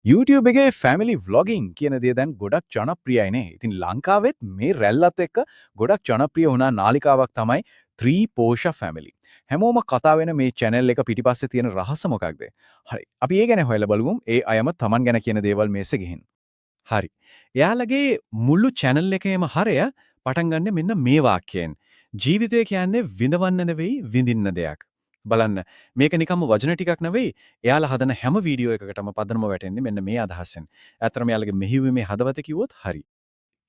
YouTube එකේ family vlogging කියන දේ දැන් ගොඩක් ජනප්‍රියයිනේ. ඉතින් ලංකාවෙත් මේ රැල්ලත් එක්ක ගොඩක් ජනප්‍රිය වුණා නාලිකාවක් තමයි 3 Posha family. හැමෝම කතා වෙන මේ channel එක පිටිපස්සේ තියෙන රහස මොකක්ද? හරි. අපි ඒ ගැන හොයලා බලමු. ඒ අයම Taman ගැන කියන දේවල් මේසෙ ගිහින්. හරි. එයාලගේ මුළු channel එකේම හරය පටන් ගන්න මෙන්න මේ වාක්‍යයෙන්. ජීවිතය කියන්නේ විඳවන්න නෙවෙයි විඳින්න දෙයක්. බලන්න මේක නිකම්ම වචන ටිකක් නෙවෙයි එයාලා හදන හැම වීඩියෝ එකකටම පදනම වැටෙන්නේ මෙන්න මේ අදහසෙන්. ඇත්තටම එයාලගේ මෙහිවීමේ හදවත කිව්වොත් හරි.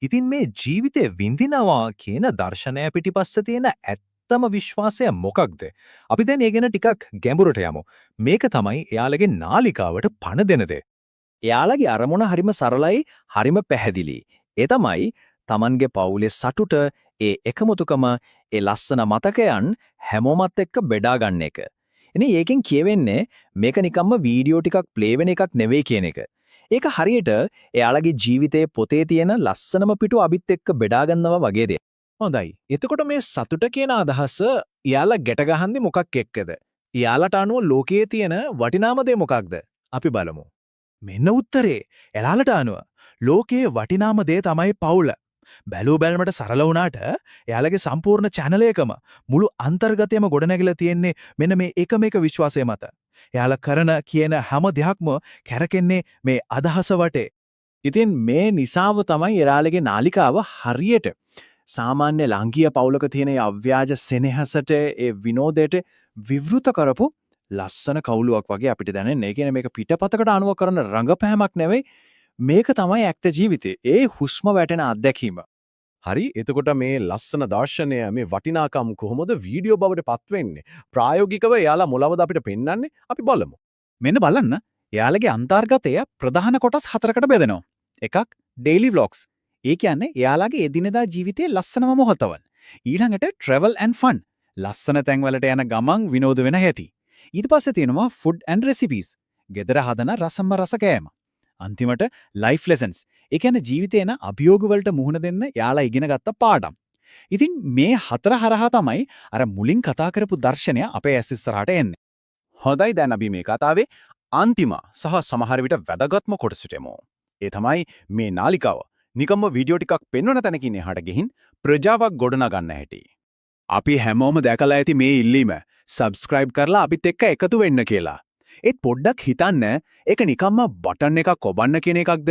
ඉතින් මේ ජීවිතේ විඳිනවා කියන දර්ශනය පිටිපස්සේ තියෙන ඇත්තම විශ්වාසය මොකක්ද? අපි දැන් ඒ ගැන ටිකක් ගැඹුරට යමු. මේක තමයි එයාලගේ නාලිකාවට පණ දෙන දේ. එයාලගේ අරමුණ හරිම සරලයි, හරිම පැහැදිලි. ඒ තමයි Tamanගේ පවුලේ සතුට, ඒ එකමුතුකම, ඒ ලස්සන මතකයන් හැමෝමත් එක්ක බෙදා ගන්න එක. එනේ ඒකෙන් කියවෙන්නේ මේක නිකම්ම වීඩියෝ ටිකක් ප්ලේ වෙන එකක් නෙවෙයි කියන එක. ඒක හරියට එයාලගේ ජීවිතයේ පොතේ තියෙන ලස්සනම පිටු අබිත් එක්ක බෙදා ගන්නවා වගේ දෙයක්. හොඳයි. එතකොට මේ සතුට කියන අදහස එයාලා ගැට ගහන්නේ මොකක් එක්කද? එයාලට අනුව ලෝකයේ තියෙන වටිනාම දේ මොකක්ද? අපි බලමු. මෙන්න උත්තරේ. එයාලට අනුව ලෝකයේ වටිනාම දේ තමයි පවුල. බැලූ බැලමට සරල වුණාට එයාලගේ සම්පූර්ණ channel එකම මුළු අන්තර්ගතයම ගොඩනැගිලා තියෙන්නේ මෙන්න මේ එකම එක විශ්වාසය මත. එයාලා කරන කියන හැම දෙයක්ම කැරකෙන්නේ මේ අදහස වටේ. ඉතින් මේ නිසාව තමයි එයාලගේ නාලිකාව හරියට සාමාන්‍ය ලාංකීය පවුලක තියෙන ඒ අව්‍යාජ සෙනෙහසට ඒ විනෝදයට විවෘත කරපු ලස්සන කවුලුවක් වගේ අපිට දැනෙන්නේ. ඒ කියන්නේ මේක පිටපතකට අනුව කරන රංගපෑමක් නෙවෙයි. මේක තමයි ඇත්ත ජීවිතේ. ඒ හුස්ම වැටෙන අත්දැකීම. හරි. එතකොට මේ ලස්සන දර්ශනය මේ වටිනාකම් කොහොමද වීඩියෝ බවට පත් වෙන්නේ? ප්‍රායෝගිකව එයාලා මොලවද අපිට පෙන්වන්නේ? අපි බලමු. මෙන්න බලන්න. එයාලගේ අන්තර්ගතය ප්‍රධාන කොටස් 4කට බෙදෙනවා. එකක් daily vlogs. ඒ කියන්නේ එයාලගේ එදිනෙදා ජීවිතයේ ලස්සනම මොහොතවල්. ඊළඟට travel and fun. ලස්සන තැන්වලට යන ගමන් විනෝද වෙන හැටි. ඊට පස්සේ තියෙනවා food and recipes. ගෙදර හදන රසම්ම රස කෑම. අන්තිමට life lessons. ඒ කියන්නේ ජීවිතේ යන අභියෝග වලට මුහුණ දෙන්න යාලා ඉගෙන ගත්ත පාඩම්. ඉතින් මේ හතර හරහා තමයි අර මුලින් කතා කරපු දර්ශනය අපේ ඇස් ඉස්සරහට එන්නේ. හොඳයි දැන් අපි මේ කතාවේ අන්තිම සහ සමහර විට වැදගත්ම කොටසට එමු. ඒ තමයි මේ නාලිකාව. නිකම්ම වීඩියෝ ටිකක් පෙන්වන තැනකින් එහාට ගිහින් ප්‍රජාවක් ගොඩනගන්න හැටි. අපි හැමෝම දැකලා ඇති මේ ඉල්ලීම subscribe කරලා අපිත් එක්ක එකතු වෙන්න කියලා. ඒත් පොඩ්ඩක් හිතන්න ඒක නිකම්ම බටන් එකක් ඔබන්න කියන එකක්ද?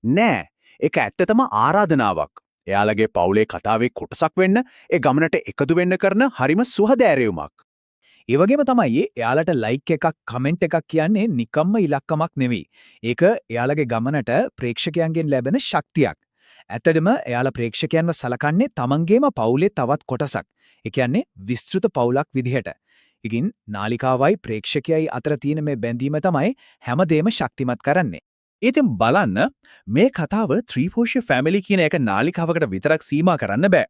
නෑ. ඒක ඇත්තටම ආරාධනාවක්. එයාලගේ පවුලේ කතාවේ කොටසක් වෙන්න, ඒ ගමනට එකතු වෙන්න කරන හරිම සුහදෑරයුමක්. ඒ වගේම තමයි එයාලට like එකක්, comment එකක් කියන්නේ නිකම්ම ඉලක්කමක් නෙවෙයි. ඒක එයාලගේ ගමනට ප්‍රේක්ෂකයන්ගෙන් ලැබෙන ශක්තියක්. ඇත්තටම එයාලා ප්‍රේක්ෂකයන්ව සලකන්නේ තමන්ගේම පවුලේ තවත් කොටසක්. ඒ කියන්නේ විස්තෘත පවුලක් විදිහට. ඉතින් නාලිකාවයි ප්‍රේක්ෂකයයි අතර තියෙන මේ බැඳීම තමයි හැමදේම ශක්තිමත් කරන්නේ. ඉතින් බලන්න මේ කතාව 3 Posha family කියන එක නාලිකාවකට විතරක් සීමා කරන්න බෑ.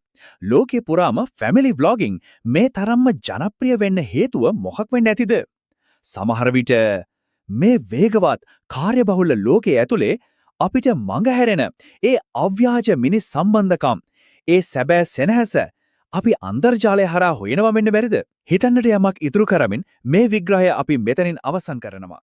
ලෝකේ පුරාම family vlogging මේ තරම්ම ජනප්‍රිය වෙන්න හේතුව මොකක් වෙන්න ඇතිද? සමහර විට මේ වේගවත් කාර්යබහුල ලෝකයේ ඇතුලේ අපිට මඟහැරෙන ඒ අව්‍යාජ මිනිස් සම්බන්ධකම්, ඒ සැබෑ සෙනෙහස අපි අන්තර්ජාලය හරහා හොයනවා වෙන්න බැරිද? හිතන්නට යමක් ඉතුරු කරමින් මේ විග්‍රහය අපි මෙතනින් අවසන් කරනවා.